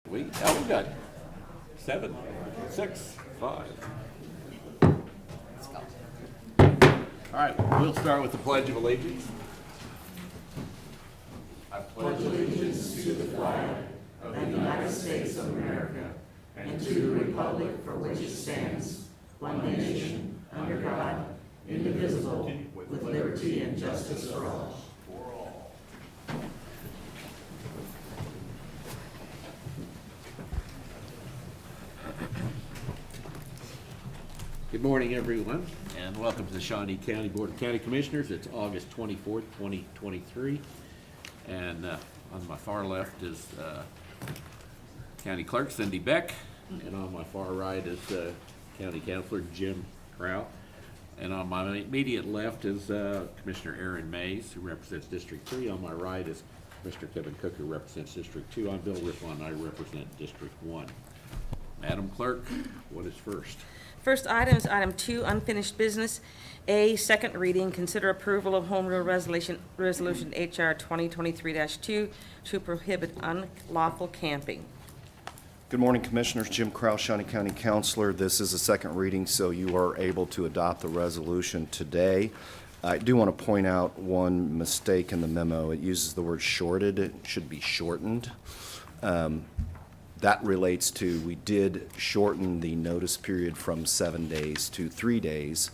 We got 7, 6, 5. Let's go. All right, we'll start with the Pledge of Allegiance. I pledge allegiance to the flag Of the United States of America and to the republic for which it stands, one nation, under God, indivisible, with liberty and justice for all. Good morning, everyone, and welcome to the Shawnee County Board of County Commissioners. It's August 24th, 2023, and on my far left is County Clerk Cindy Beck, and on my far right is County Councilor Jim Crow, and on my immediate left is Commissioner Aaron Mays, who represents District 3. On my right is Commissioner Kevin Cook, who represents District 2. I'm Bill Rippon, I represent District 1. Madam Clerk, what is first? First item is item 2, unfinished business. A, second reading, consider approval of Home Rule Resolution HR 2023-2 to prohibit unlawful camping. Good morning, Commissioners. Jim Crow, Shawnee County Councilor. This is a second reading, so you are able to adopt the resolution today. I do want to point out one mistake in the memo. It uses the word shorted. It should be shortened. That relates to, we did shorten the notice period from 7 days to 3 days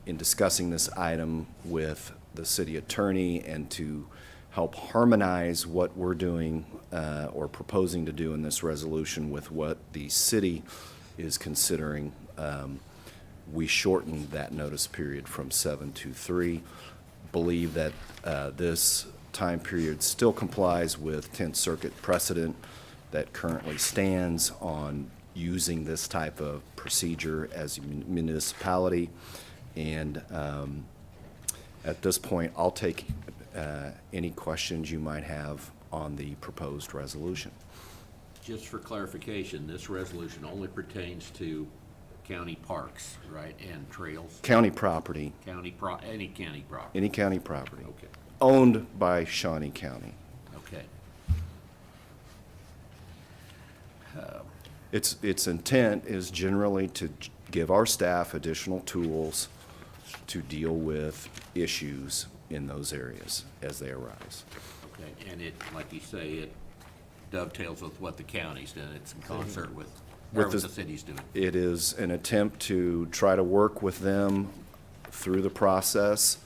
in discussing this item with the city attorney and to help harmonize what we're doing or proposing to do in this resolution with what the city is considering. We shortened that notice period from 7 to 3. Believe that this time period still complies with 10th Circuit precedent that currently stands on using this type of procedure as a municipality. And at this point, I'll take any questions you might have on the proposed resolution. Just for clarification, this resolution only pertains to county parks, right, and trails? County property, Any county property? any county property, Okay, owned by Shawnee County. okay. Its intent is generally to give our staff additional tools to deal with issues in those areas as they arise. Okay, and it, like you say, it dovetails with what the county's doing. It's in concert with what the city's doing. It is an attempt to try to work with them through the process.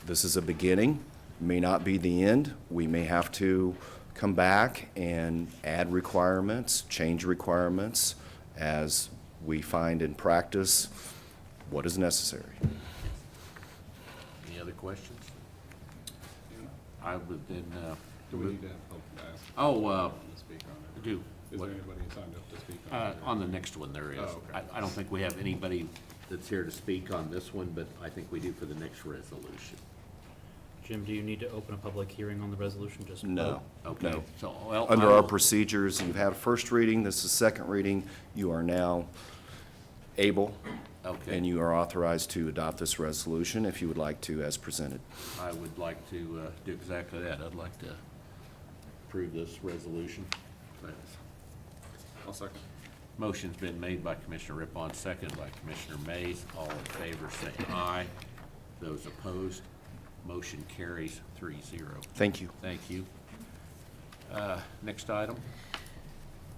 This is a beginning, may not be the end. We may have to come back and add requirements, change requirements as we find in practice what is necessary. Any other questions? I would then, Do we need to ask to speak on it? do. Is what- there anybody signed up to speak on it? On the next one, there is. Oh, okay. I don't think we have anybody that's here to speak on this one, but I think we do for the next resolution. Jim, do you need to open a public hearing on the resolution? Just No. Okay, No. so, well. Under I our will- procedures, you've had a first reading, this is second reading. You are now able Okay. and you are authorized to adopt this resolution if you would like to as presented. I would like to do exactly that. I'd like to approve this resolution. I'll second. Motion's been made by Commissioner Rippon, second by Commissioner Mays. All in favor say aye. Those opposed, motion carries 3-0. Thank you. Thank you. Next item.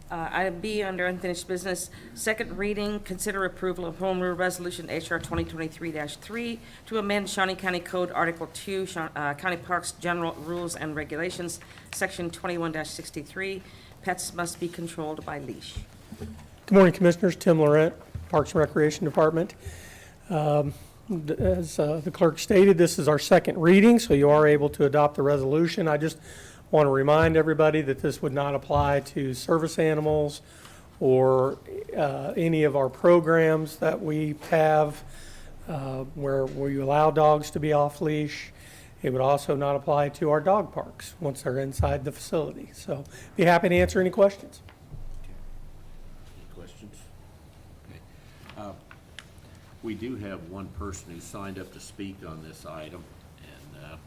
Item B, under unfinished business, second reading, consider approval of Home Rule Resolution HR 2023-3 to amend Shawnee County Code Article 2, County Parks General Rules and Regulations, Section 21-63, pets must be controlled by leash. Good morning, Commissioners. Tim Laurent, Parks and Recreation Department. As the clerk stated, this is our second reading, so you are able to adopt the resolution. I just want to remind everybody that this would not apply to service animals or any of our programs that we have where you allow dogs to be off leash. It would also not apply to our dog parks once they're inside the facility. So be happy to answer any questions. Any questions? Okay. We do have one person who signed up to speak on this item, and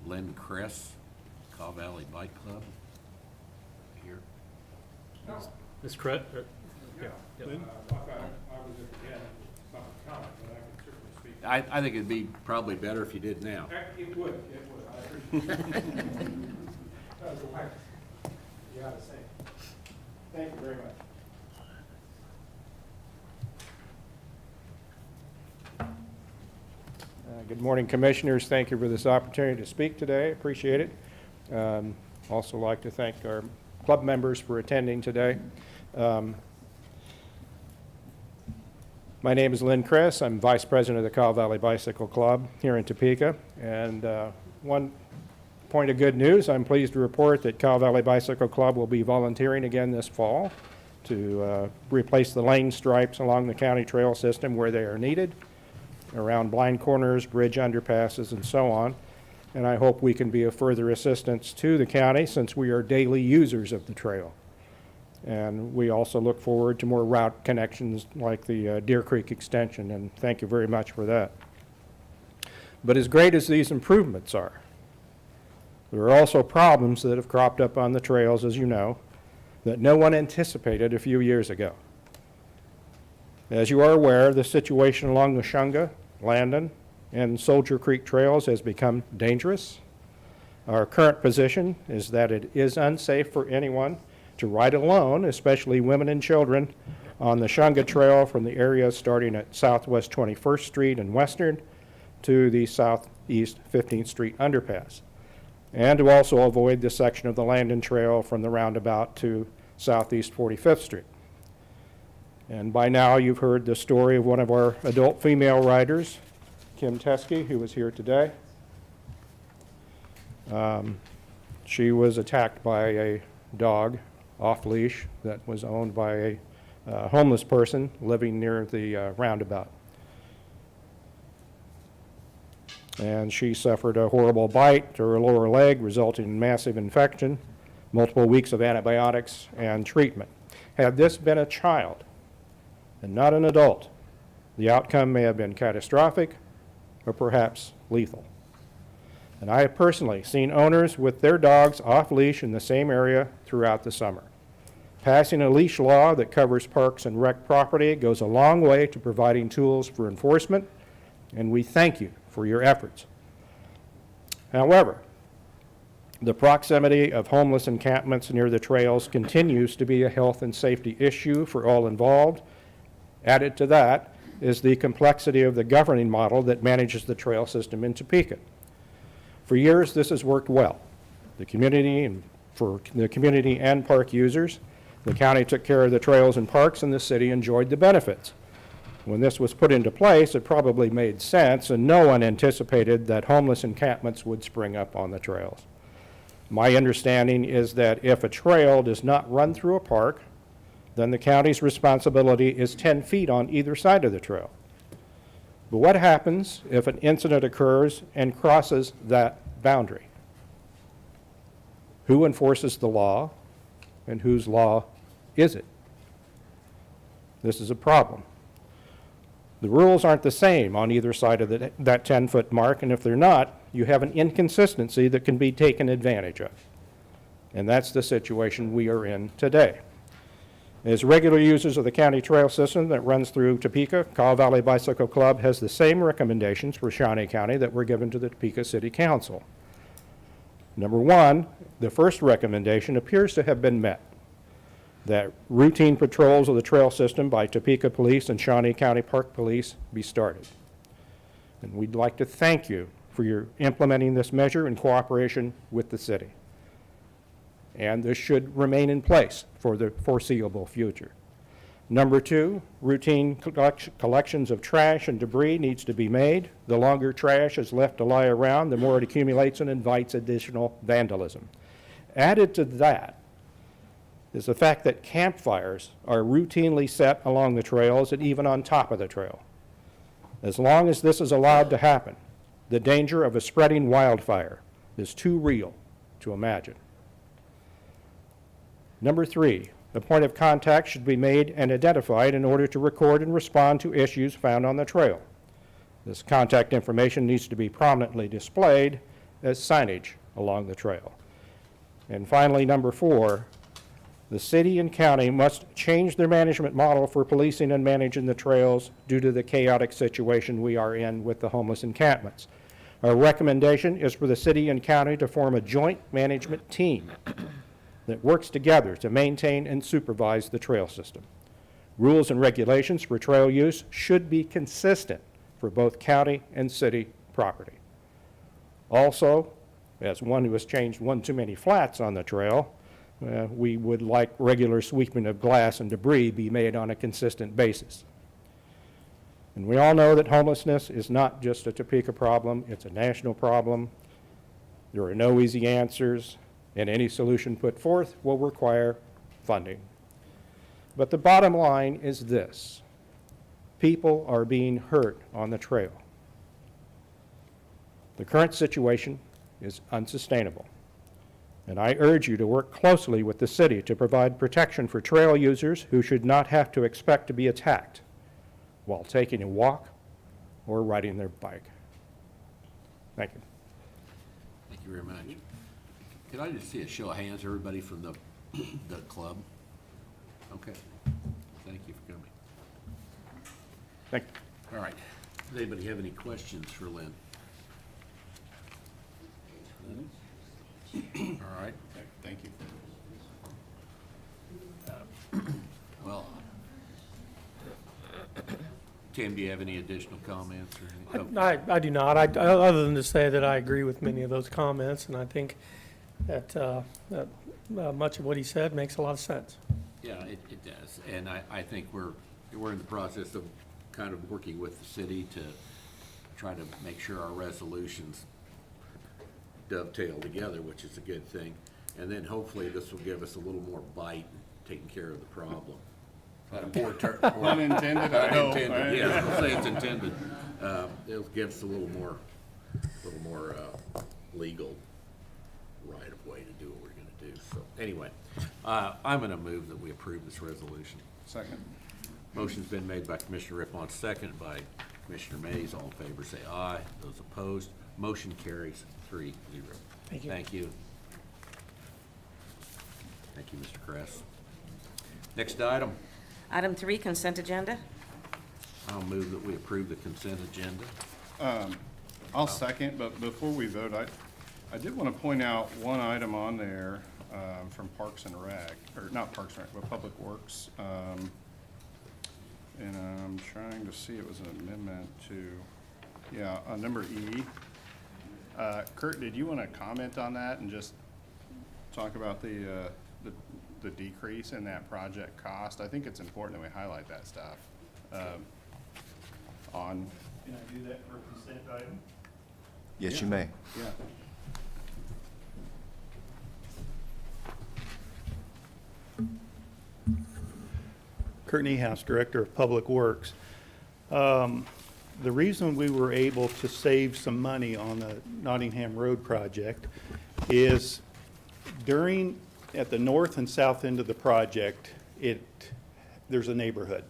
Lynn Kress, Caw Valley Bike Club, here. Ms. Crett? Yeah. Yep. I think it'd be probably better if you did now. It would, I appreciate it. That was a whack. You gotta say. Thank you very much. Good morning, Commissioners. Thank you for this opportunity to speak today. Appreciate it. Also like to thank our club members for attending today. My name is Lynn Kress. I'm Vice President of the Cow Valley Bicycle Club here in Topeka. And one point of good news, I'm pleased to report that Cow Valley Bicycle Club will be volunteering again this fall to replace the lane stripes along the county trail system where they are needed, around blind corners, bridge underpasses, and so on. And I hope we can be of further assistance to the county since we are daily users of the trail. And we also look forward to more route connections like the Deer Creek extension, and thank you very much for that. But as great as these improvements are, there are also problems that have cropped up on the trails, as you know, that no one anticipated a few years ago. As you are aware, the situation along the Shunga, Landon, and Soldier Creek trails has become dangerous. Our current position is that it is unsafe for anyone to ride alone, especially women and children, on the Shunga Trail from the area starting at Southwest 21st Street and Western to the Southeast 15th Street underpass, and to also avoid the section of the Landon Trail from the roundabout to Southeast 45th Street. And by now you've heard the story of one of our adult female riders, Kim Teskey, who was here today. She was attacked by a dog off leash that was owned by a homeless person living near the roundabout. And she suffered a horrible bite to her lower leg, resulting in massive infection, multiple weeks of antibiotics and treatment. Had this been a child and not an adult, the outcome may have been catastrophic or perhaps lethal. And I have personally seen owners with their dogs off leash in the same area throughout the summer. Passing a leash law that covers parks and rec property goes a long way to providing tools for enforcement, and we thank you for your efforts. However, the proximity of homeless encampments near the trails continues to be a health and safety issue for all involved. Added to that is the complexity of the governing model that manages the trail system in Topeka. For years, this has worked well. For the community and park users, the county took care of the trails and parks, and the city enjoyed the benefits. When this was put into place, it probably made sense, and no one anticipated that homeless encampments would spring up on the trails. My understanding is that if a trail does not run through a park, then the county's responsibility is 10 feet on either side of the trail. But what happens if an incident occurs and crosses that boundary? Who enforces the law, and whose law is it? This is a problem. The rules aren't the same on either side of that 10-foot mark, and if they're not, you have an inconsistency that can be taken advantage of. And that's the situation we are in today. As regular users of the county trail system that runs through Topeka, Cow Valley Bicycle Club has the same recommendations for Shawnee County that were given to the Topeka City Council. Number one, the first recommendation appears to have been met, that routine patrols of the trail system by Topeka Police and Shawnee County Park Police be started. And we'd like to thank you for your implementing this measure in cooperation with the city. And this should remain in place for the foreseeable future. Number two, routine collections of trash and debris needs to be made. The longer trash is left to lie around, the more it accumulates and invites additional vandalism. Added to that is the fact that campfires are routinely set along the trails and even on top of the trail. As long as this is allowed to happen, the danger of a spreading wildfire is too real to imagine. Number three, a point of contact should be made and identified in order to record and respond to issues found on the trail. This contact information needs to be prominently displayed as signage along the trail. And finally, number four, The city and county must change their management model for policing and managing the trails due to the chaotic situation we are in with the homeless encampments. Our recommendation is for the city and county to form a joint management team that works together to maintain and supervise the trail system. Rules and regulations for trail use should be consistent for both county and city property. Also, as one who has changed one too many flats on the trail, we would like regular sweeping of glass and debris be made on a consistent basis. And we all know that homelessness is not just a Topeka problem, it's a national problem. There are no easy answers, and any solution put forth will require funding. But the bottom line is this: people are being hurt on the trail. The current situation is unsustainable, and I urge you to work closely with the city to provide protection for trail users who should not have to expect to be attacked while taking a walk or riding their bike. Thank you. Thank you very much. Can I just see a show of hands, everybody from the club? Okay. Thank you for coming. Thank you. All right. Does anybody have any questions for Lynn? All right. Thank you. Well, Tim, do you have any additional comments or anything? I do not. Other than to say that I agree with many of those comments, and I think that much of what he said makes a lot of sense. Yeah, it does. And I think we're in the process of kind of working with the city to try to make sure our resolutions dovetail together, which is a good thing. And then hopefully this will give us a little more bite in taking care of the problem. Unintended, I hope. Unintended, yeah, I'll say it's intended. It'll give us a little more legal right of way to do what we're gonna do. So anyway, I'm gonna move that we approve this resolution. Second. Motion's been made by Commissioner Rippon, second by Commissioner Mays. All in favor say aye. Those opposed, motion carries 3-0. Thank you. Thank you. Thank you, Mr. Kress. Next item, Item 3, consent agenda. I'll move that we approve the consent agenda. I'll second, but before we vote, I did want to point out one item on there from Parks and Rec, or not Parks and Rec, but Public Works. And I'm trying to see, it was an amendment to, number E. Kurt, did you want to comment on that and just talk about the decrease in that project cost? I think it's important that we highlight that stuff. On, Can I do that for a consent item? Yes, you may. yeah. Kurt Niehaus, Director of Public Works. The reason we were able to save some money on the Nottingham Road project is at the north and south end of the project, there's a neighborhood.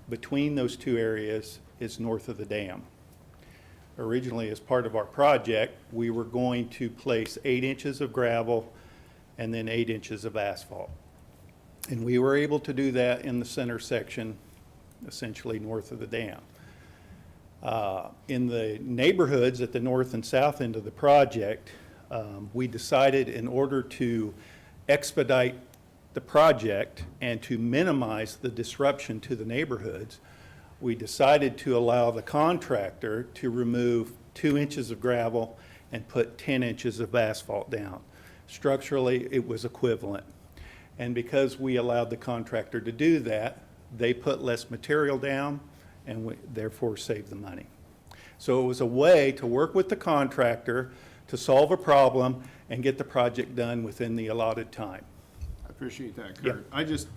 Between those two areas is north of the dam. Originally, as part of our project, we were going to place 8 inches of gravel and then 8 inches of asphalt. And we were able to do that in the center section, essentially north of the dam. In the neighborhoods at the north and south end of the project, we decided in order to expedite the project and to minimize the disruption to the neighborhoods, we decided to allow the contractor to remove 2 inches of gravel and put 10 inches of asphalt down. Structurally, it was equivalent. And because we allowed the contractor to do that, they put less material down and we therefore saved the money. So it was a way to work with the contractor to solve a problem and get the project done within the allotted time. I appreciate that, Kurt. Yeah. I just,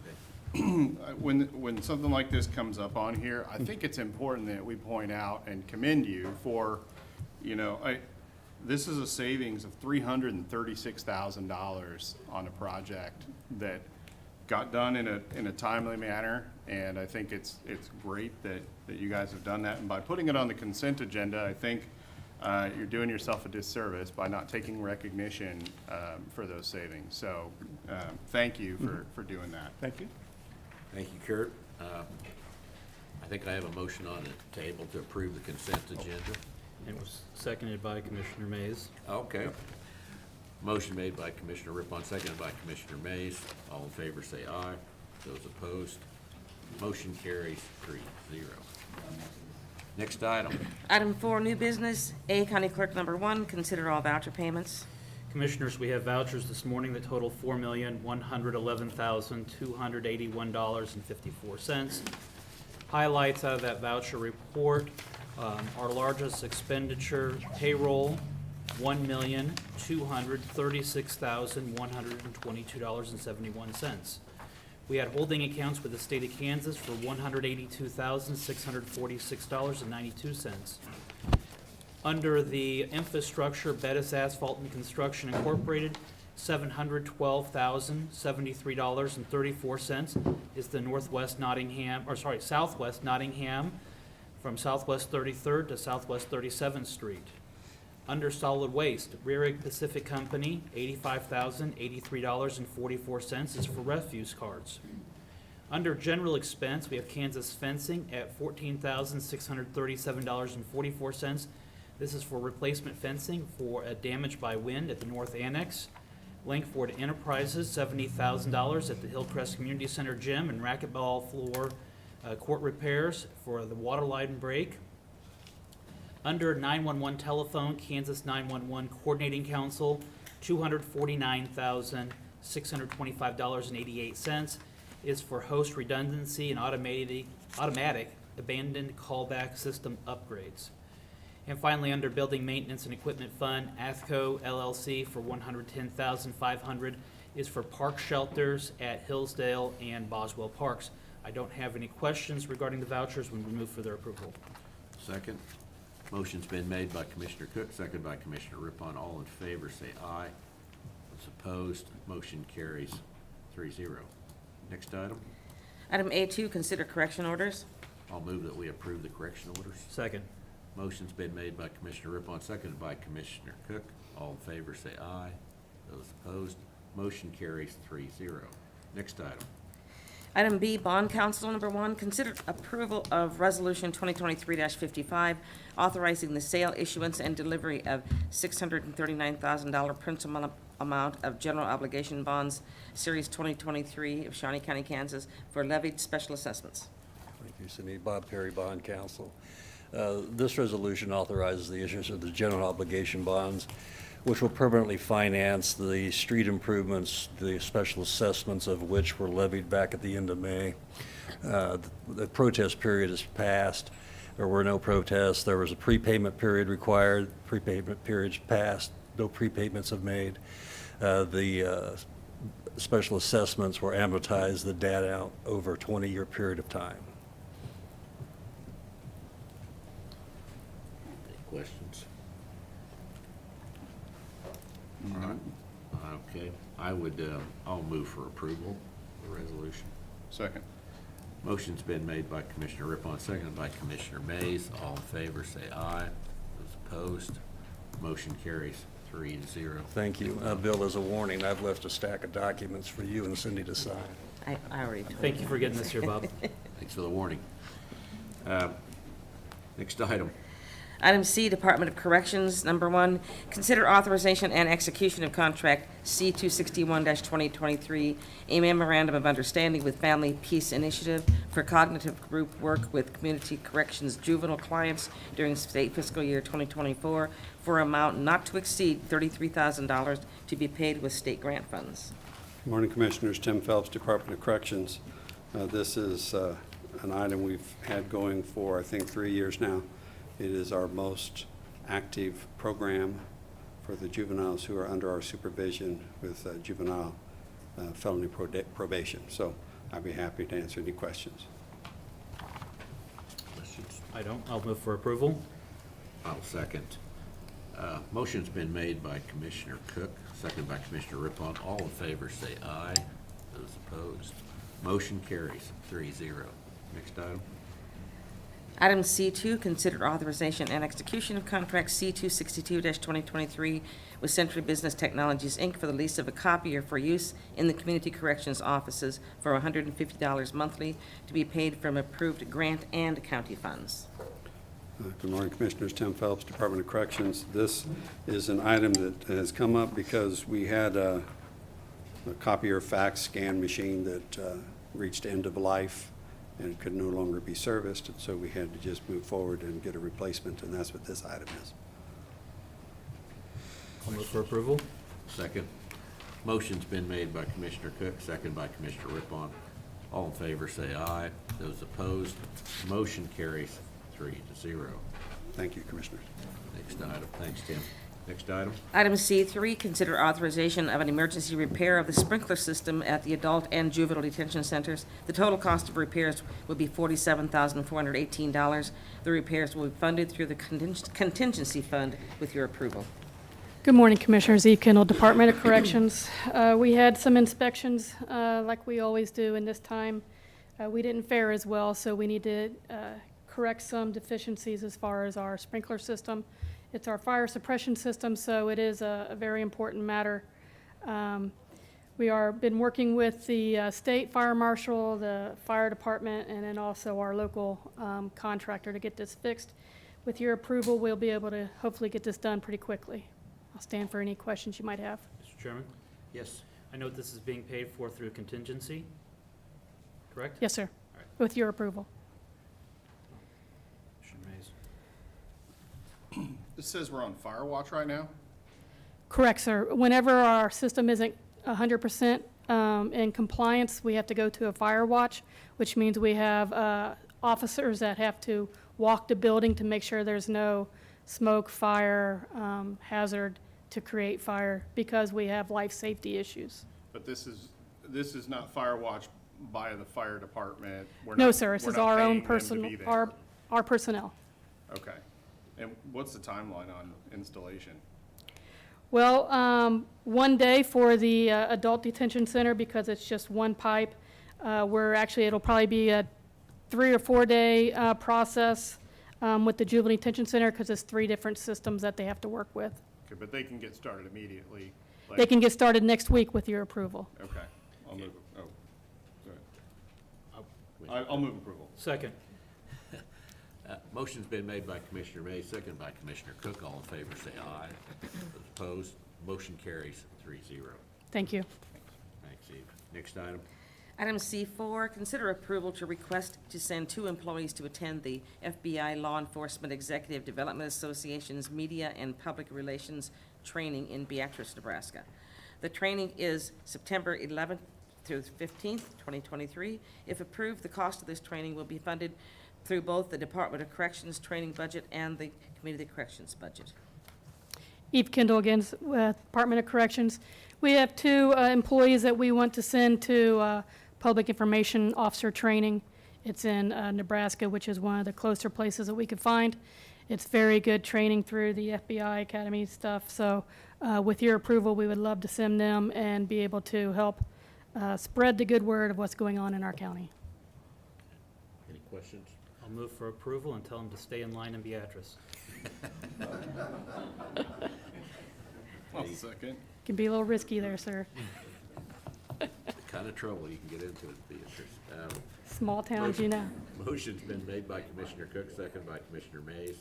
when something like this comes up on here, I think it's important that we point out and commend you for, this is a savings of $336,000 on a project that got done in a timely manner, and I think it's great that you guys have done that. And by putting it on the consent agenda, I think you're doing yourself a disservice by not taking recognition for those savings. So thank you for doing that. Thank you. Thank you, Kurt. I think I have a motion on the table to approve the consent agenda. It was seconded by Commissioner Mays. Okay. Motion made by Commissioner Rippon, seconded by Commissioner Mays. All in favor say aye. Those opposed, motion carries 3-0. Next item. Item 4, new business. A, County Clerk number 1, consider all voucher payments. Commissioners, we have vouchers this morning that total $4,111,281.54. Highlights out of that voucher report, our largest expenditure, payroll, $1,236,122.71. We had holding accounts with the state of Kansas for $182,646.92. Under the infrastructure, Bettis Asphalt and Construction Incorporated, $712,073.34 is the Southwest Nottingham from Southwest 33rd to Southwest 37th Street. Under solid waste, Rearick Pacific Company, $85,083.44 is for refuse cards. Under general expense, we have Kansas Fencing at $14,637.44. This is for replacement fencing for damage by wind at the North Annex. Lankford Enterprises, $70,000 at the Hillcrest Community Center Gym and racquetball floor court repairs for the water line break. Under 911 telephone, Kansas 911 Coordinating Council, $249,625.88 is for host redundancy and automatic abandoned callback system upgrades. And finally, under Building Maintenance and Equipment Fund, ATHCO LLC for $110,500 is for park shelters at Hillsdale and Boswell Parks. I don't have any questions regarding the vouchers when we move for their approval. Second. Motion's been made by Commissioner Cook, seconded by Commissioner Rippon. All in favor say aye. Those opposed, motion carries 3-0. Next item. Item A2, consider correction orders. I'll move that we approve the correction orders. Second. Motion's been made by Commissioner Rippon, seconded by Commissioner Cook. All in favor say aye. Those opposed, motion carries 3-0. Next item. Item B, Bond Council number 1, consider approval of Resolution 2023-55, authorizing the sale, issuance, and delivery of $639,000 principal amount of general obligation bonds, Series 2023 of Shawnee County, Kansas, for levied special assessments. Thank you, Cindy. Bob Perry, Bond Counsel. This resolution authorizes the issuance of the general obligation bonds, which will permanently finance the street improvements, the special assessments of which were levied back at the end of May. The protest period is passed. There were no protests. There was a prepayment period required. Prepayment period's passed. No prepayments have made. The special assessments were amortized, the debt out over a 20-year period of time. Any questions? All right. Okay. I'll move for approval of the resolution. Second. Motion's been made by Commissioner Rippon, seconded by Commissioner Mays. All in favor say aye. Those opposed, motion carries 3-0. Thank you. Bill, as a warning, I've left a stack of documents for you and Cindy to sign. I already told Thank you for getting this here, Bob. Thanks for the warning. Next item. Item C, Department of Corrections, number 1, consider authorization and execution of contract C-261-2023, a memorandum of understanding with Family Peace Initiative for cognitive group work with community corrections juvenile clients during state fiscal year 2024 for an amount not to exceed $33,000 to be paid with state grant funds. Good morning, Commissioners. Tim Phelps, Department of Corrections. This is an item we've had going for, I think, 3 years now. It is our most active program for the juveniles who are under our supervision with juvenile felony probation. So I'd be happy to answer any questions. Questions? I don't. I'll move for approval. I'll second. Motion's been made by Commissioner Cook, seconded by Commissioner Rippon. All in favor say aye. Those opposed, motion carries 3-0. Next item. Item C2, consider authorization and execution of contract C262-2023 with Century Business Technologies, Inc. for the lease of a copier for use in the community corrections offices for $150 monthly to be paid from approved grant and county funds. Good morning, Commissioners. Tim Phelps, Department of Corrections. This is an item that has come up because we had a copier fax scan machine that reached end of life and could no longer be serviced, and so we had to just move forward and get a replacement, and that's what this item is. I'll move for approval. Second. Motion's been made by Commissioner Cook, second by Commissioner Rippon. All in favor, say aye. Those opposed, motion carries 3-0. Thank you, Commissioners. Next item. Thanks, Tim. Next item. Item C3, consider authorization of an emergency repair of the sprinkler system at the adult and juvenile detention centers. The total cost of repairs would be $47,418. The repairs will be funded through the contingency fund with your approval. Good morning, Commissioners. Eve Kendall, Department of Corrections. We had some inspections, like we always do in this time. We didn't fare as well, so we need to correct some deficiencies as far as our sprinkler system. It's our fire suppression system, so it is a very important matter. We are been working with the state fire marshal, the fire department, and then also our local contractor to get this fixed. With your approval, we'll be able to hopefully get this done pretty quickly. I'll stand for any questions you might have. Mr. Chairman, Yes. I note this is being paid for through contingency, correct? Yes, sir. right. With your approval. Commissioner Mays. This says we're on fire watch right now? Correct, sir. Whenever our system isn't 100% in compliance, we have to go to a fire watch, which means we have officers that have to walk the building to make sure there's no smoke, fire, hazard to create fire because we have life safety issues. But this is not fire watch by the fire department? No, sir. This is our own person. personal, our personnel. Okay. And what's the timeline on installation? Well, one day for the adult detention center because it's just one pipe. It'll probably be a 3 or 4 day process with the juvenile detention center because it's 3 different systems that they have to work with. Okay, but they can get started immediately? They can get started next week with your approval. Okay, I'll move, I'll move approval. Second. Motion's been made by Commissioner May, second by Commissioner Cook. All in favor, say aye. Those opposed, motion carries 3-0. Thank you. Thanks, Eve. Next item. Item C4, consider approval to request to send 2 employees to attend the FBI Law Enforcement Executive Development Association's Media and Public Relations Training in Beatrice, Nebraska. The training is September 11th through 15th, 2023. If approved, the cost of this training will be funded through both the Department of Corrections training budget and the Community Corrections budget. Eve Kendall again, with Department of Corrections. We have 2 employees that we want to send to Public Information Officer training. It's in Nebraska, which is one of the closer places that we could find. It's very good training through the FBI Academy stuff. So with your approval, we would love to send them and be able to help spread the good word of what's going on in our county. Any questions? I'll move for approval and tell them to stay in line in Beatrice. I'll second. Can be a little risky there, sir. The kind of trouble you can get into with Beatrice. Small towns, you know. Motion's been made by Commissioner Cook, second by Commissioner Mays.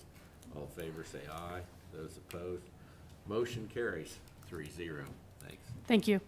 All in favor, say aye. Those opposed, motion carries 3-0. Thanks. Thank you.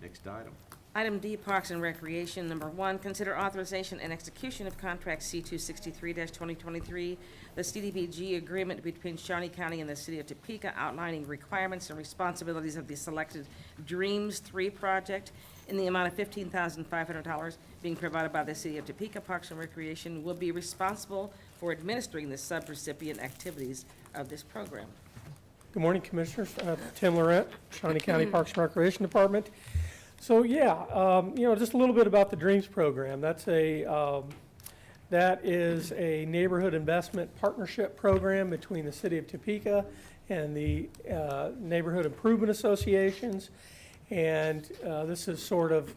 Next item. Item D, Parks and Recreation. Number 1, consider authorization and execution of contract C263-2023, the CDBG agreement between Shawnee County and the City of Topeka outlining requirements and responsibilities of the selected Dreams 3 project in the amount of $15,500 being provided by the City of Topeka. Parks and Recreation will be responsible for administering the subrecipient activities of this program. Good morning, Commissioners. Tim Laurent, Shawnee County Parks and Recreation Department. So, just a little bit about the Dreams program. That is a neighborhood investment partnership program between the City of Topeka and the neighborhood improvement associations. And this is sort of,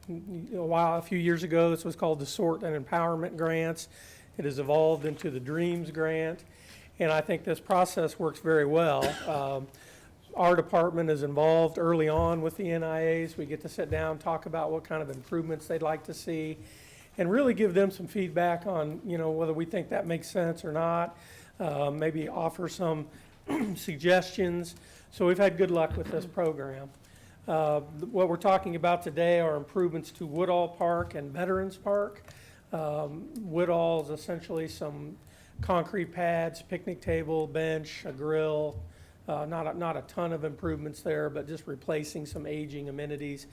a few years ago, this was called the Sort and Empowerment Grants. It has evolved into the Dreams Grant, and I think this process works very well. Our department is involved early on with the NIAs. We get to sit down, talk about what kind of improvements they'd like to see, and really give them some feedback on, whether we think that makes sense or not, maybe offer some suggestions. So we've had good luck with this program. What we're talking about today are improvements to Woodall Park and Veterans Park. Woodall is essentially some concrete pads, picnic table, bench, a grill, not a ton of improvements there, but just replacing some aging amenities,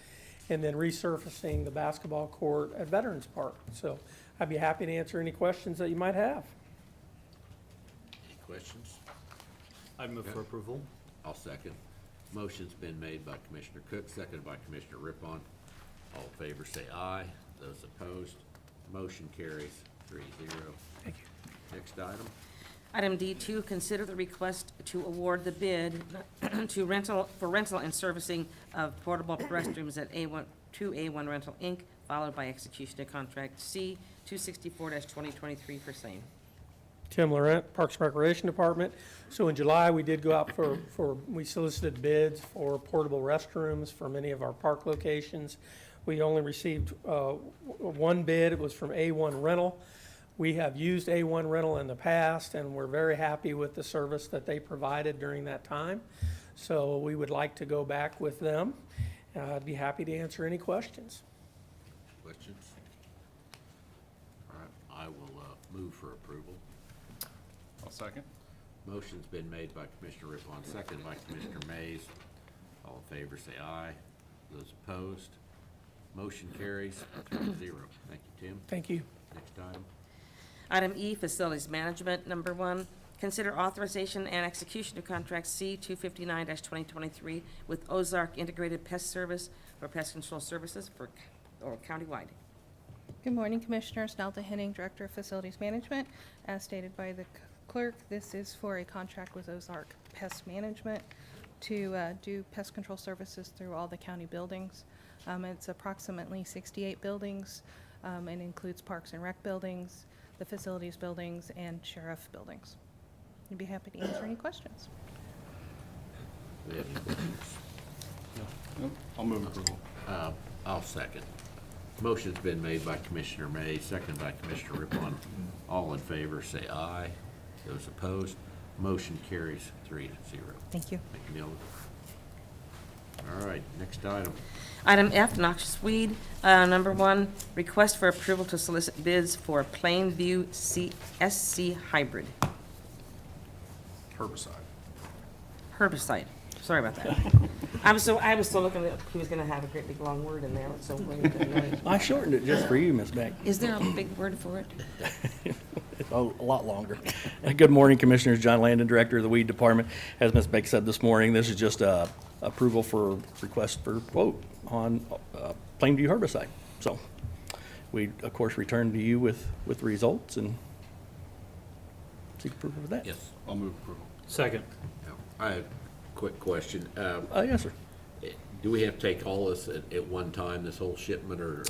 and then resurfacing the basketball court at Veterans Park. So I'd be happy to answer any questions that you might have. Any questions? I'd move for approval. I'll second. Motion's been made by Commissioner Cook, seconded by Commissioner Rippon. All in favor say aye. Those opposed, motion carries 3-0. Thank you. Next item. Item D2, consider the request to award the bid for rental and servicing of portable restrooms at A1 Rental, Inc., followed by execution of contract C 264-2023 for same. Tim Laurent, Parks and Recreation Department. So in July, we did go out we solicited bids for portable restrooms for many of our park locations. We only received one bid. It was from A1 Rental. We have used A1 Rental in the past, and we're very happy with the service that they provided during that time. So we would like to go back with them. I'd be happy to answer any questions. Questions? All right, I will move for approval. I'll second. Motion's been made by Commissioner Rippon, seconded by Commissioner Mays. All in favor say aye. Those opposed, motion carries 3-0. Thank you, Tim. Thank you. Next item. Item E, Facilities Management. Number 1, consider authorization and execution of contract C 259-2023 with Ozark Integrated Pest Service for pest control services or countywide. Good morning, Commissioners. Nelda Henning, Director of Facilities Management. As stated by the clerk, this is for a contract with Ozark Pest Management to do pest control services through all the county buildings. It's approximately 68 buildings and includes parks and rec buildings, the facilities buildings, and sheriff buildings. I'd be happy to answer any questions. Do we have any questions? Nope. I'll move approval. I'll second. Motion's been made by Commissioner Mays, seconded by Commissioner Rippon. All in favor say aye. Those opposed, motion carries 3-0. Thank you. Thank you, Neil. All right, next item. Item F, noxious weed. Number 1, request for approval to solicit bids for Plainview SC Hybrid herbicide. Sorry about that. I was still looking at, he was gonna have a great big long word in there, so wait. I shortened it just for you, Ms. Beck. Is there a big word for it? A lot longer. Good morning, Commissioners. John Landon, Director of the Weed Department. As Ms. Beck said this morning, this is just approval for request for quote on Plainview herbicide. So we, of course, return to you with results and seek approval of that. Yes. I'll move approval. Second. I have a quick question. Yes, sir. Do we have to take all this at one time, this whole shipment, or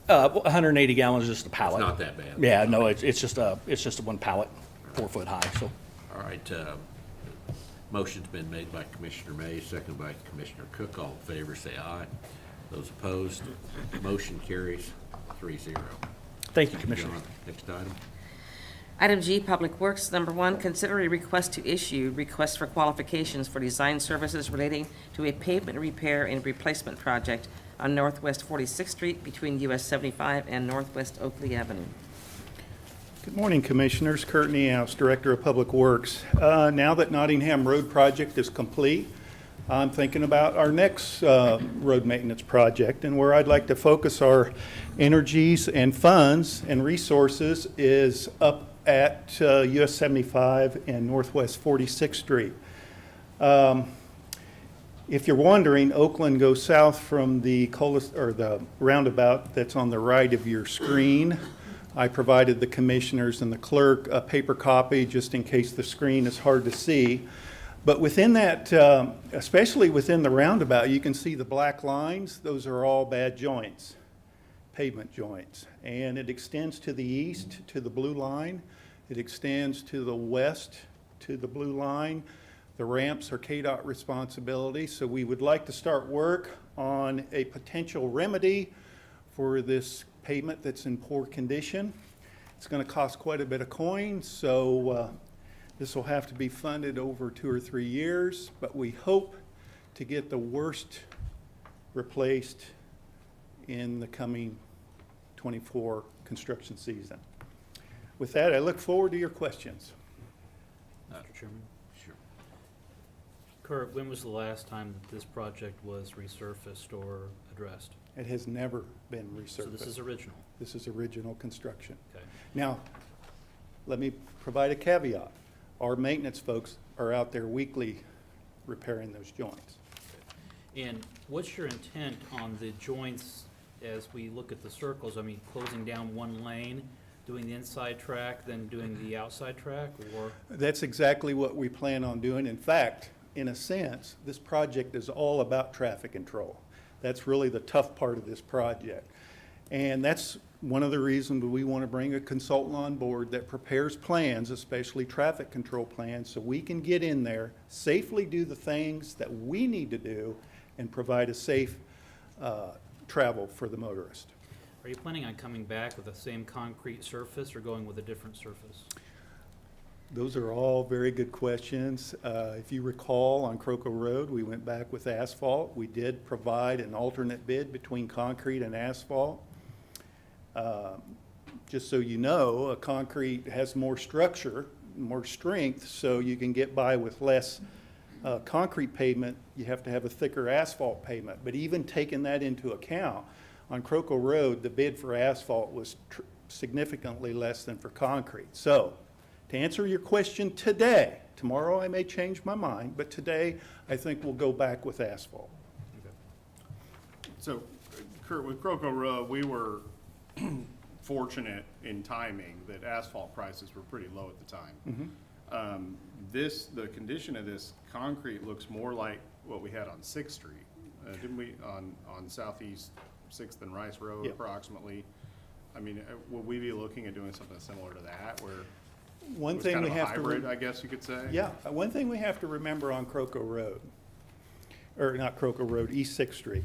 180 gallons, just a it's pallet. not that bad? Yeah, no, it's just one pallet, 4 foot high, so. All right, motion's been made by Commissioner Mays, seconded by Commissioner Cook. All in favor say aye. Those opposed, motion carries 3-0. Thank you, Commissioner. John, next item. Item G, Public Works. Number 1, consider a request to issue request for qualifications for design services relating to a pavement repair and replacement project on Northwest 46th Street between US 75 and Northwest Oakley Avenue. Good morning, Commissioners. Kurt Niehaus, Director of Public Works. Now that Nottingham Road project is complete, I'm thinking about our next road maintenance project, and where I'd like to focus our energies and funds and resources is up at US 75 and Northwest 46th Street. If you're wondering, Oakland goes south from the roundabout that's on the right of your screen. I provided the commissioners and the clerk a paper copy just in case the screen is hard to see. But within that, especially within the roundabout, you can see the black lines. Those are all bad joints. pavement joints. And it extends to the east to the blue line. It extends to the west to the blue line. The ramps are KDOT responsibility, so we would like to start work on a potential remedy for this pavement that's in poor condition. It's going to cost quite a bit of coin, so this will have to be funded over 2 or 3 years, but we hope to get the worst replaced in the coming 24 construction season. With that, I look forward to your questions. Mr. Chairman. Sure. Kurt, when was the last time that this project was resurfaced or addressed? It has never been resurfaced. So this is original? This is original construction. Okay. Now, let me provide a caveat. Our maintenance folks are out there weekly repairing those joints. And what's your intent on the joints as we look at the circles? I mean, closing down one lane, doing the inside track, then doing the outside track, or? That's exactly what we plan on doing. In fact, in a sense, this project is all about traffic control. That's really the tough part of this project. And that's one of the reasons we want to bring a consultant on board that prepares plans, especially traffic control plans, so we can get in there, safely do the things that we need to do, and provide a safe travel for the motorist. Are you planning on coming back with the same concrete surface or going with a different surface? Those are all very good questions. If you recall, on Croco Road, we went back with asphalt. We did provide an alternate bid between concrete and asphalt. Just so you know, a concrete has more structure, more strength, so you can get by with less concrete pavement. You have to have a thicker asphalt pavement. But even taking that into account, on Croco Road, the bid for asphalt was significantly less than for concrete. So, to answer your question today, tomorrow I may change my mind, but today I think we'll go back with asphalt. So, Kurt, with Croco Road, we were fortunate in timing that asphalt prices were pretty low at the time. The condition of this concrete looks more like what we had on 6th Street. Didn't we, on Southeast 6th and Rice Road Yep. approximately? I mean, will we be looking at doing something similar to that, where One it was thing kind we of a have to hybrid, I guess you could say? Yeah, one thing we have to remember on Croco Road, or not Croco Road, East 6th Street,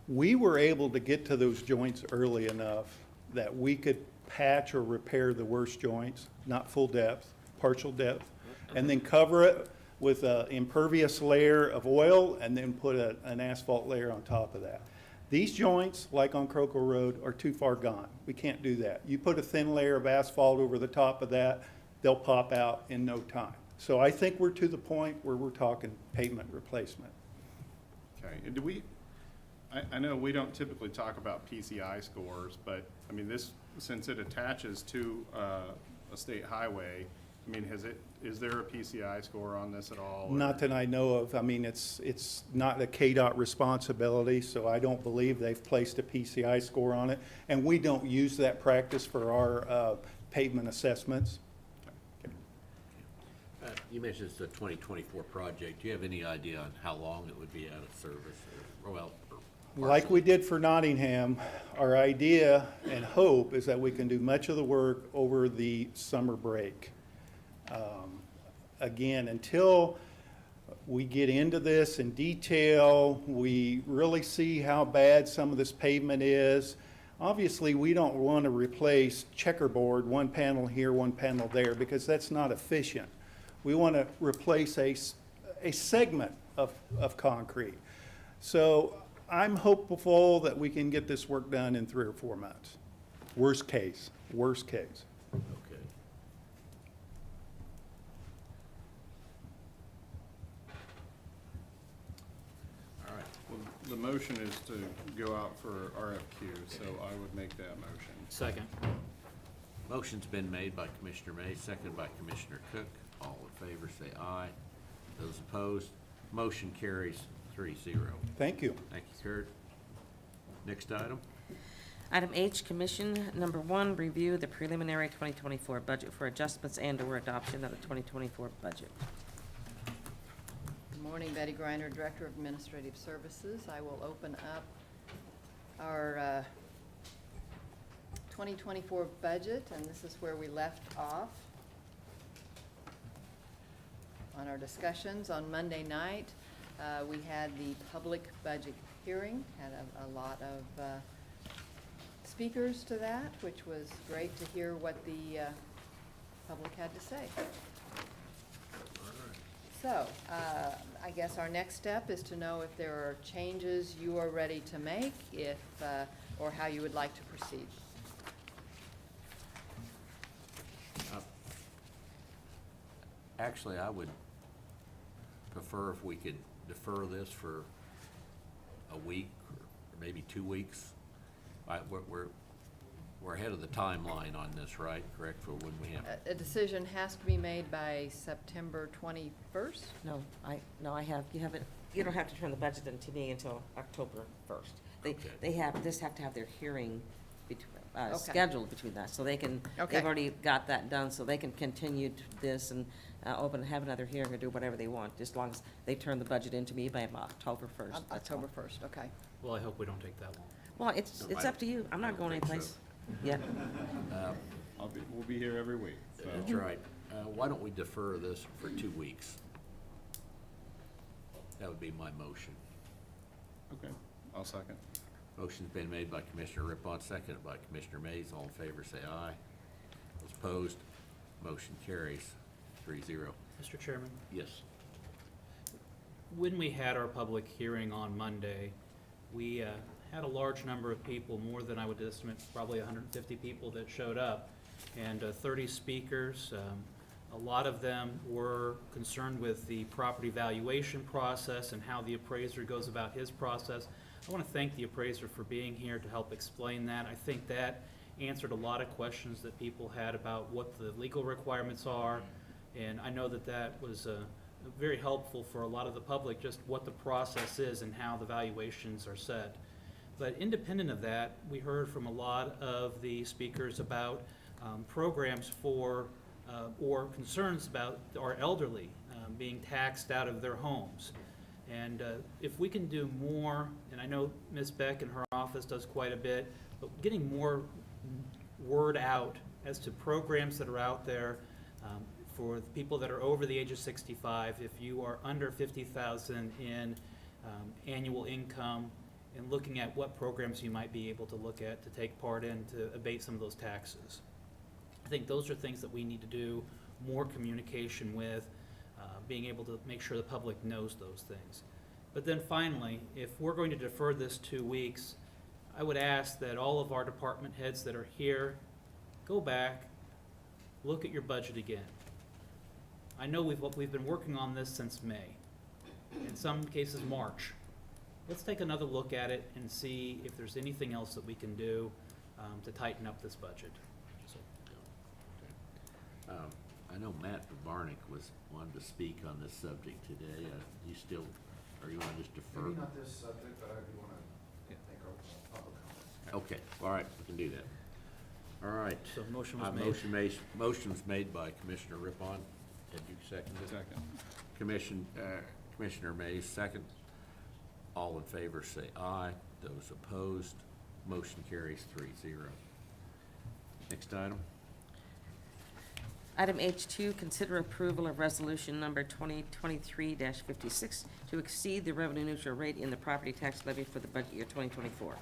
we were able to get to those joints early enough that we could patch or repair the worst joints, not full depth, partial depth, and then cover it with an impervious layer of oil and then put an asphalt layer on top of that. These joints, like on Croco Road, are too far gone. We can't do that. You put a thin layer of asphalt over the top of that, they'll pop out in no time. So I think we're to the point where we're talking pavement replacement. Okay, and do we, I know we don't typically talk about PCI scores, but, I mean, this, since it attaches to a state highway, I mean, is there a PCI score on this at all? or- Not that I know of. I mean, it's not a KDOT responsibility, so I don't believe they've placed a PCI score on it. And we don't use that practice for our pavement assessments. You mentioned it's a 2024 project. Do you have any idea on how long it would be out of service? Or Like we did for Nottingham, our idea and hope is that we can do much of the work over the summer break. Again, until we get into this in detail, we really see how bad some of this pavement is. Obviously, we don't want to replace checkerboard, one panel here, one panel there, because that's not efficient. We want to replace a segment of concrete. So I'm hopeful that we can get this work done in 3 or 4 months. Worst case. Okay. All right. Well, the motion is to go out for RFQ, so I would make that motion. Second. Motion's been made by Commissioner May, seconded by Commissioner Cook. All in favor, say aye. Those opposed, motion carries 3-0. Thank you. Thank you, Kurt. Next item. Item H, Commission Number 1, review the preliminary 2024 budget for adjustments and/or adoption of the 2024 budget. Good morning, Betty Griner, Director of Administrative Services. I will open up our 2024 budget, and this is where we left off on our discussions. On Monday night, we had the public budget hearing, had a lot of speakers to that, which was great to hear what the public had to say. So, I guess our next step is to know if there are changes you are ready to make, if, or how you would like to proceed. Actually, I would prefer if we could defer this for a week or maybe 2 weeks. We're ahead of the timeline on this, right? Correct, for when we have, A decision has to be made by September 21st? No, I have, you don't have to turn the budget in to me until October 1st. Okay. They have to have their hearing Okay. scheduled between that, so they can, Okay. they've already got that done, so they can continue this and have another hearing or do whatever they want, as long as they turn the budget into me by October 1st. that's all. October 1st, okay. Well, I hope we don't take that long. Well, it's No, I up to you. I'm I not don't going think anyplace so. yet. We'll be here every week, so. that's right. Why don't we defer this for 2 weeks? That would be my motion. Okay, I'll second. Motion's been made by Commissioner Rippon, seconded by Commissioner Mays. All in favor, say aye. Those opposed, motion carries 3-0. Mr. Chairman, Yes. when we had our public hearing on Monday, we had a large number of people, more than I would estimate, probably 150 people that showed up, and 30 speakers. A lot of them were concerned with the property valuation process and how the appraiser goes about his process. I want to thank the appraiser for being here to help explain that. I think that answered a lot of questions that people had about what the legal requirements are, and I know that that was very helpful for a lot of the public, just what the process is and how the valuations are set. But independent of that, we heard from a lot of the speakers about programs for, or concerns about our elderly being taxed out of their homes. And if we can do more, and I know Ms. Beck in her office does quite a bit, but getting more word out as to programs that are out there for the people that are over the age of 65, if you are under 50,000 in annual income, and looking at what programs you might be able to look at to take part in to abate some of those taxes. I think those are things that we need to do more communication with, being able to make sure the public knows those things. But then finally, if we're going to defer this 2 weeks, I would ask that all of our department heads that are here, go back, look at your budget again. I know we've been working on this since May, in some cases March. Let's take another look at it and see if there's anything else that we can do to tighten up this budget. So, I know Matt Barnick wanted to speak on this subject today. You still, or you want to just defer? Maybe not this subject, but I do want to make a public comment. Okay, all right, we can do that. All right. So motion was made. Motion was made by Commissioner Rippon. Did you second it? Second. Commissioner Mays, second. All in favor, say aye. Those opposed, motion carries 3-0. Next item. Item H2, consider approval of resolution number 2023-56 to exceed the revenue neutral rate in the property tax levy for the budget year 2024.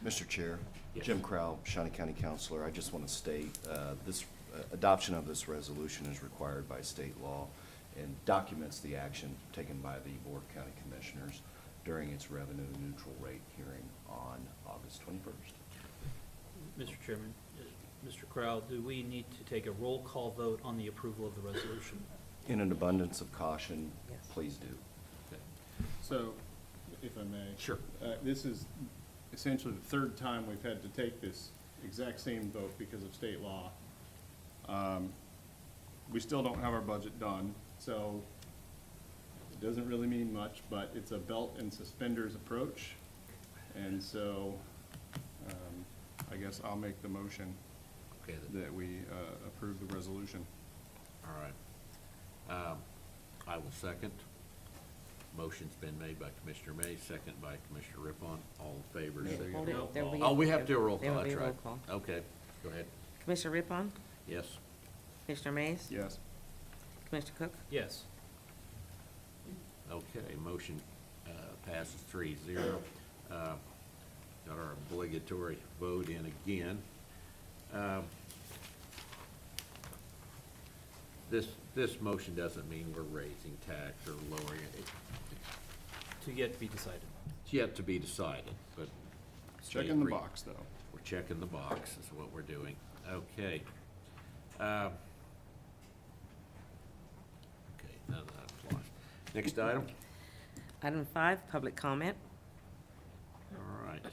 Mr. Chair, Yes. Jim Crowell, Shawnee County Councilor, I just want to state, this, adoption of this resolution is required by state law and documents the action taken by the Board of County Commissioners during its revenue neutral rate hearing on August 21st. Mr. Chairman, Mr. Crowell, do we need to take a roll call vote on the approval of the resolution? In an abundance of caution, Yes. please do. So, if I may. Sure. This is essentially the third time we've had to take this exact same vote because of state law. We still don't have our budget done, so it doesn't really mean much, but it's a belt and suspenders approach. And so, I guess I'll make the motion Okay, that we approve the resolution. all right. I will second. Motion's been made by Commissioner May, second by Commissioner Rippon. All in favor, Yeah, say hold it. There will be Oh, a- we have to do a roll there call, will be that's a right. roll call. Okay, go ahead. Commissioner Rippon, Yes. Commissioner Mays, Yes. Commissioner Cook. Yes. Okay, motion passes 3-0. Got our obligatory vote in again. This motion doesn't mean we're raising tax or lowering it. To yet to be decided. It's yet to be decided, but. Checking the box, though. We're checking the box is what we're doing. Okay. Okay, none of that applies. Next item? Item 5, public comment. All right.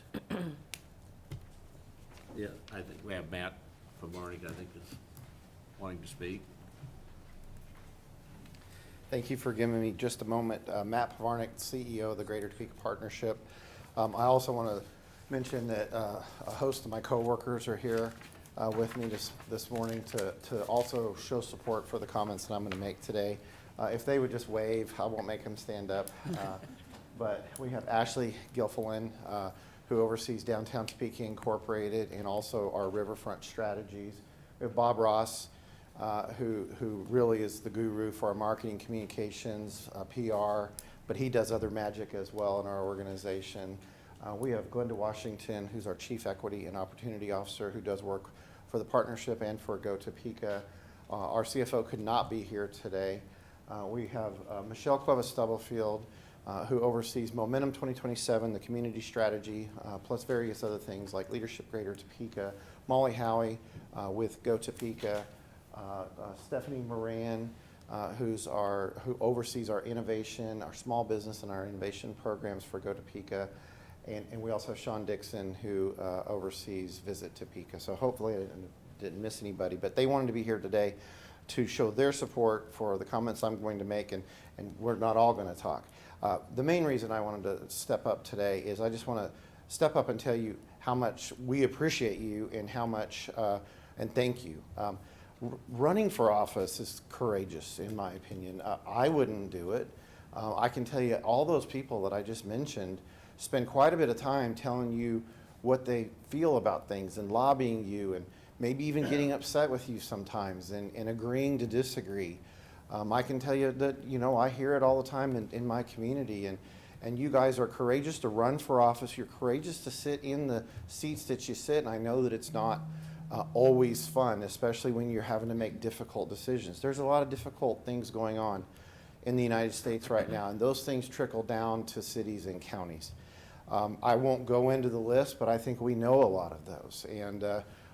Yeah, I think we have Matt Pavarnik, I think, is wanting to speak. Thank you for giving me just a moment. Matt Pavarnik, CEO of the Greater Topeka Partnership. I also want to mention that a host of my coworkers are here with me this morning to also show support for the comments that I'm going to make today. If they would just wave, I won't make them stand up. But we have Ashley Gilfillan, who oversees Downtown Topeka Incorporated and also our riverfront strategies. We have Bob Ross, who really is the guru for our marketing, communications, PR, but he does other magic as well in our organization. We have Glenda Washington, who's our Chief Equity and Opportunity Officer, who does work for the partnership and for Go Topeka. Our CFO could not be here today. We have Michelle Cuevas Stubblefield, who oversees Momentum 2027, the community strategy, plus various other things like Leadership Greater Topeka. Molly Howie with Go Topeka. Stephanie Moran, who oversees our innovation, our small business, and our innovation programs for Go Topeka. And we also have Sean Dixon, who oversees Visit Topeka. So hopefully I didn't miss anybody, but they wanted to be here today to show their support for the comments I'm going to make, and we're not all going to talk. The main reason I wanted to step up today is I just want to step up and tell you how much we appreciate you and how much, and thank you. Running for office is courageous, in my opinion. I wouldn't do it. I can tell you all those people that I just mentioned spend quite a bit of time telling you what they feel about things and lobbying you and maybe even getting upset with you sometimes and agreeing to disagree. I can tell you that, I hear it all the time in my community, and you guys are courageous to run for office. You're courageous to sit in the seats that you sit, and I know that it's not always fun, especially when you're having to make difficult decisions. There's a lot of difficult things going on in the United States right now, and those things trickle down to cities and counties. I won't go into the list, but I think we know a lot of those. And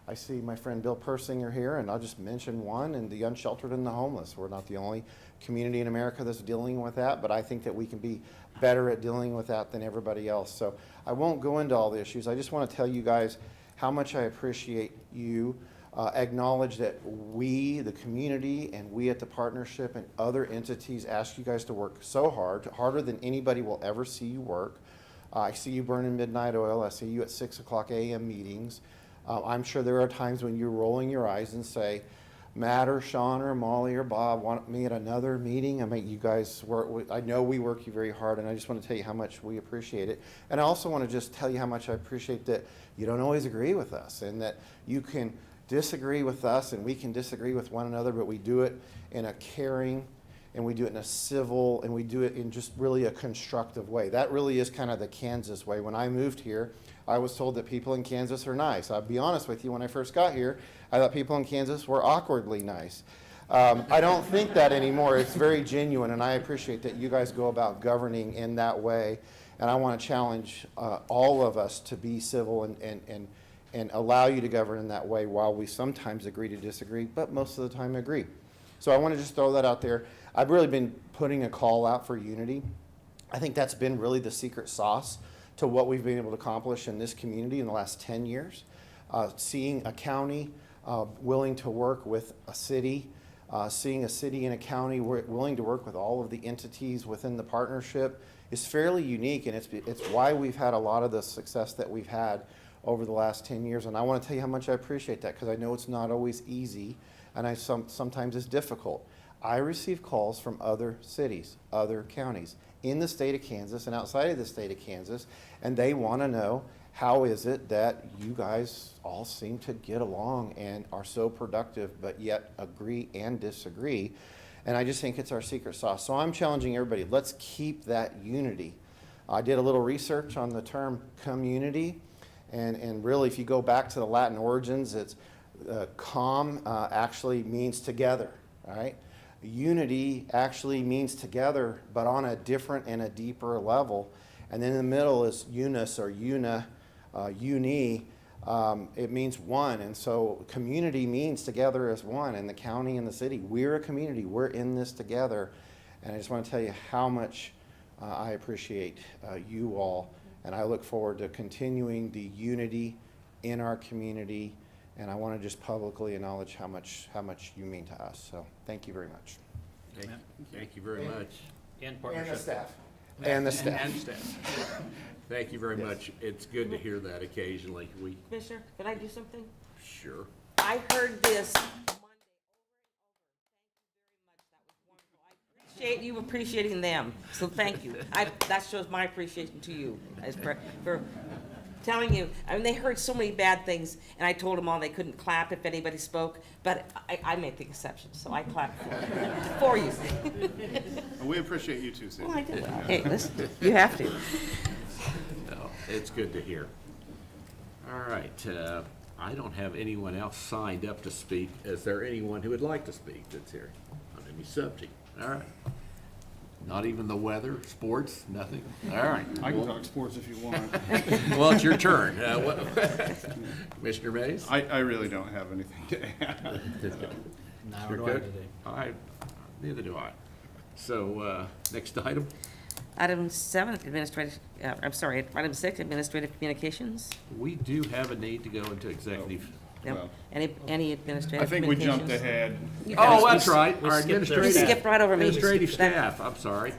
I see my friend Bill Persinger here, and I'll just mention one, and the unsheltered and the homeless. We're not the only community in America that's dealing with that, but I think that we can be better at dealing with that than everybody else. So I won't go into all the issues. I just want to tell you guys how much I appreciate you. Acknowledge that we, the community, and we at the partnership and other entities ask you guys to work so hard, harder than anybody will ever see you work. I see you burning midnight oil. I see you at 6 o'clock a.m. meetings. I'm sure there are times when you're rolling your eyes and say, Matt or Sean or Molly or Bob want me at another meeting. I mean, you guys work, I know we work you very hard, and I just want to tell you how much we appreciate it. And I also want to just tell you how much I appreciate that you don't always agree with us, and that you can disagree with us and we can disagree with one another, but we do it in a caring, and we do it in a civil, and we do it in just really a constructive way. That really is kind of the Kansas way. When I moved here, I was told that people in Kansas are nice. I'll be honest with you, when I first got here, I thought people in Kansas were awkwardly nice. I don't think that anymore. It's very genuine, and I appreciate that you guys go about governing in that way. And I want to challenge all of us to be civil and allow you to govern in that way, while we sometimes agree to disagree, but most of the time agree. So I want to just throw that out there. I've really been putting a call out for unity. I think that's been really the secret sauce to what we've been able to accomplish in this community in the last 10 years. Seeing a county willing to work with a city, seeing a city and a county willing to work with all of the entities within the partnership is fairly unique, and it's why we've had a lot of the success that we've had over the last 10 years. And I want to tell you how much I appreciate that, because I know it's not always easy, and sometimes it's difficult. I receive calls from other cities, other counties in the state of Kansas and outside of the state of Kansas, and they want to know, how is it that you guys all seem to get along and are so productive, but yet agree and disagree? And I just think it's our secret sauce. So I'm challenging everybody, let's keep that unity. I did a little research on the term community, and really, if you go back to the Latin origins, it's actually means together, all right? Unity actually means together, but on a different and a deeper level. And then in the middle is unus or uni. It means one. And so community means together as one. And the county and the city, we're a community. We're in this together. And I just want to tell you how much I appreciate you all. And I look forward to continuing the unity in our community. And I want to just publicly acknowledge how much you mean to us. So thank you very much. Thank you very much. And And partnership. the staff. And the staff. And staff. Thank you very much. It's good to hear that occasionally. We, Commissioner, can I do something? sure. I heard this Monday over and over. Thank you very much. That was wonderful. I appreciate you appreciating them, so thank you. That shows my appreciation to you as for telling you. I mean, they heard so many bad things, and I told them all they couldn't clap if anybody spoke, but I made the exception, so I clapped for you. And we appreciate you too, Cindy. Well, I did. Hey, listen, you have to. No, it's good to hear. All right, I don't have anyone else signed up to speak. Is there anyone who would like to speak that's here on any subject? All right. Not even the weather, sports, nothing? All right. I can talk sports if you want. Well, it's your turn. Commissioner Mays? I really don't have anything to add. Now You're do I good? today. Neither do I. So, next item? Item 7, administrative, item 6, administrative communications. We do have a need to go into executive. Yep. Well, Any administrative I think we communications? jumped ahead. Oh, that's right, we our skipped their administrative. You skipped right over me. Administrative That- staff, I'm sorry.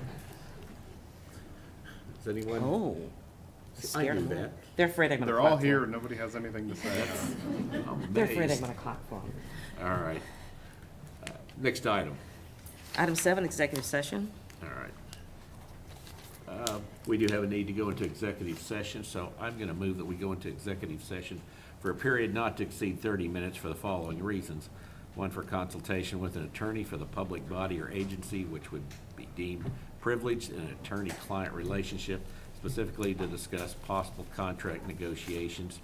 Does anyone? Oh. I Scared knew them. that. They're afraid I'm gonna They're clap all for here, them. nobody has anything to say. I'm They're afraid I'm amazed. gonna clap for them. All right. Next item. Item 7, executive session. All right. We do have a need to go into executive session, so I'm going to move that we go into executive session for a period not to exceed 30 minutes for the following reasons. One, for consultation with an attorney for the public body or agency which would be deemed privileged in an attorney-client relationship, specifically to discuss possible contract negotiations.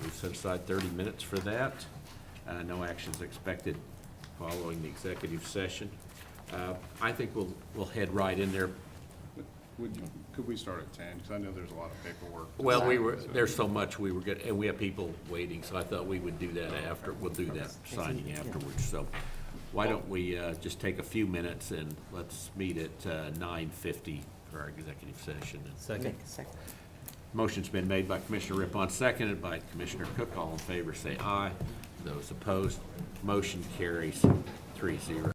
We've set aside 30 minutes for that. No actions expected following the executive session. I think we'll head right in there. Could we start at 10? Because I know there's a lot of paperwork. Well, there's so much we were good, and we have people waiting, so I thought we would do that after, we'll do that signing afterwards. So why don't we just take a few minutes and let's meet at 9:50 for our executive session. Second. Make a second. Motion's been made by Commissioner Rippon, seconded by Commissioner Cook. All in favor, say aye. Those opposed, motion carries 3-0.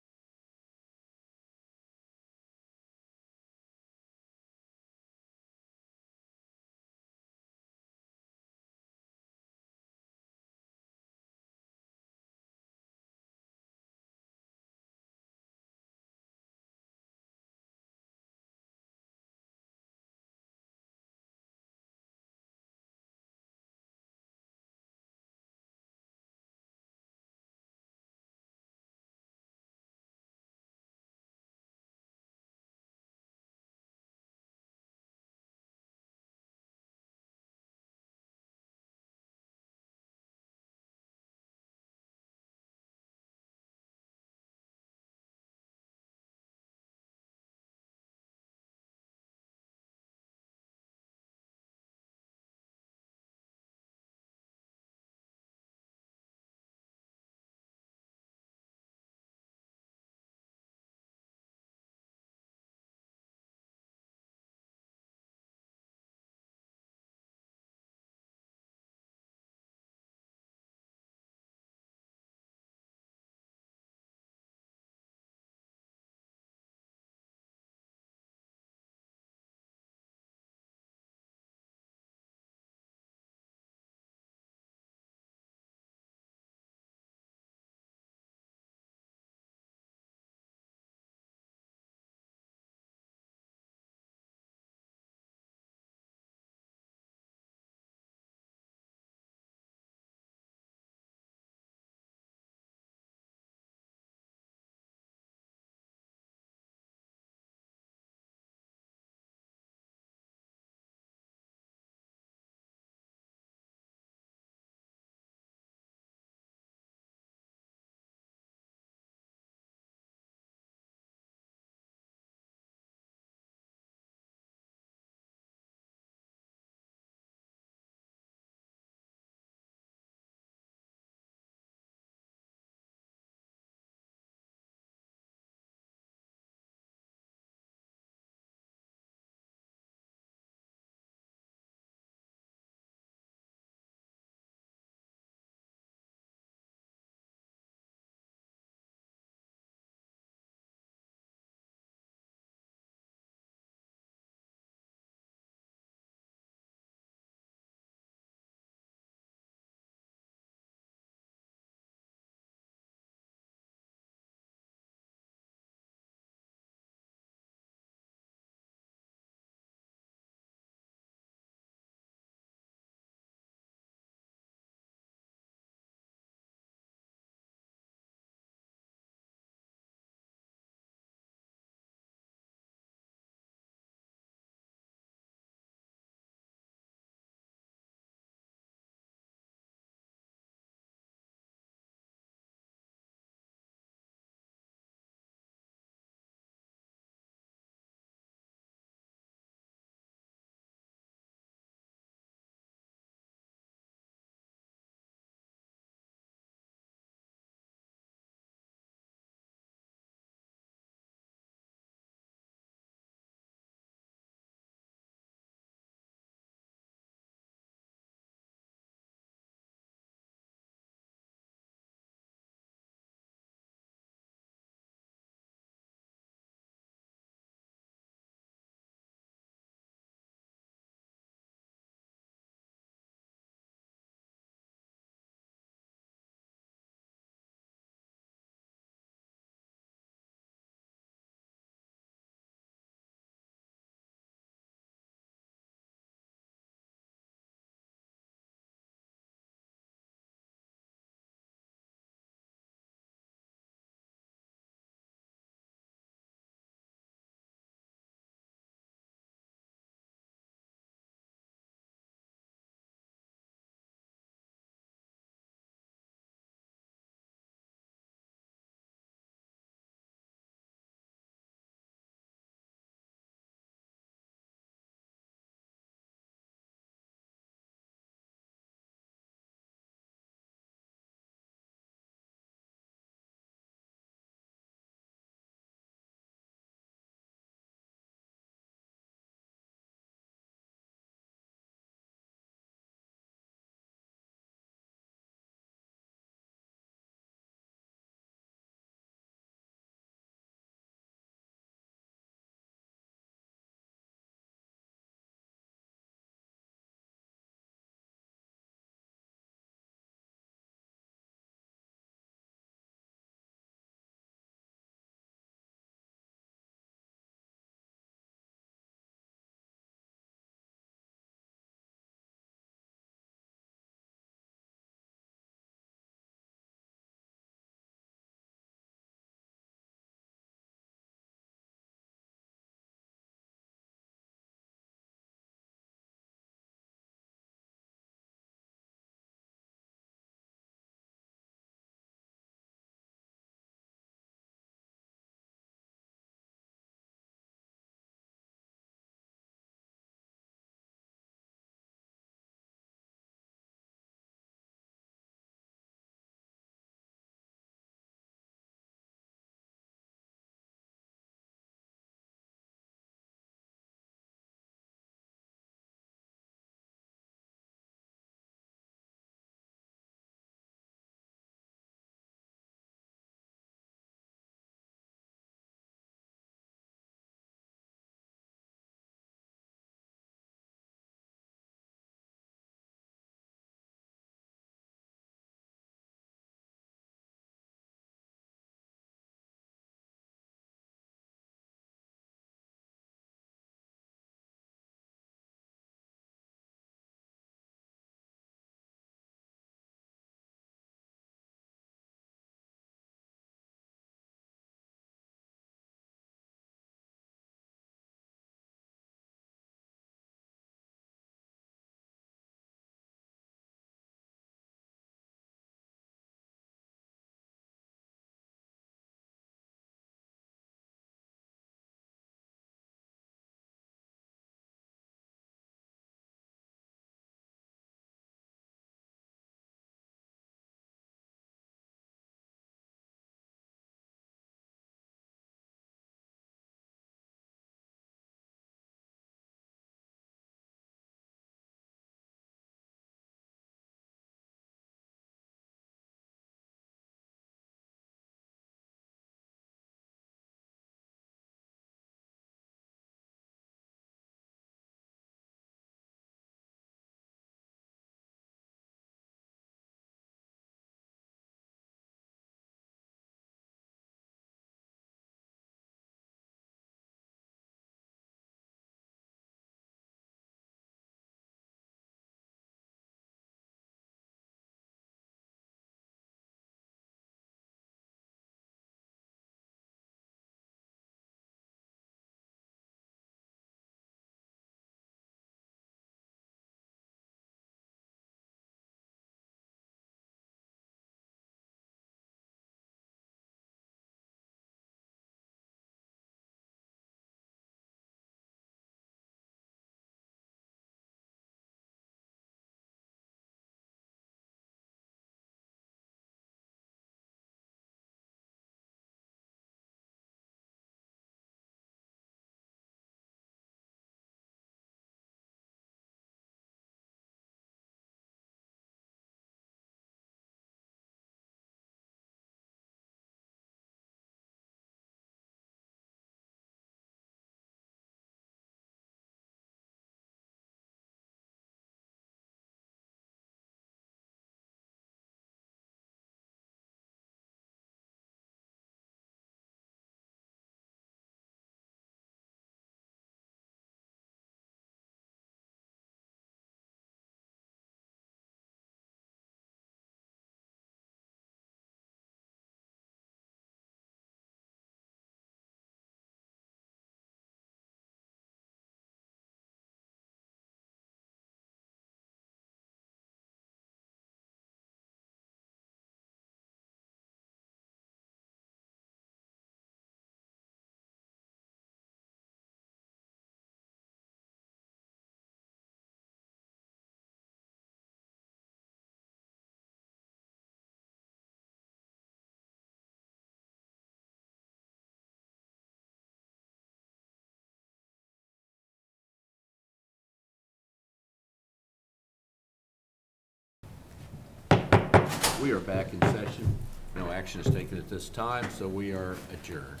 We are back in session. No action is taken at this time, so we are adjourned.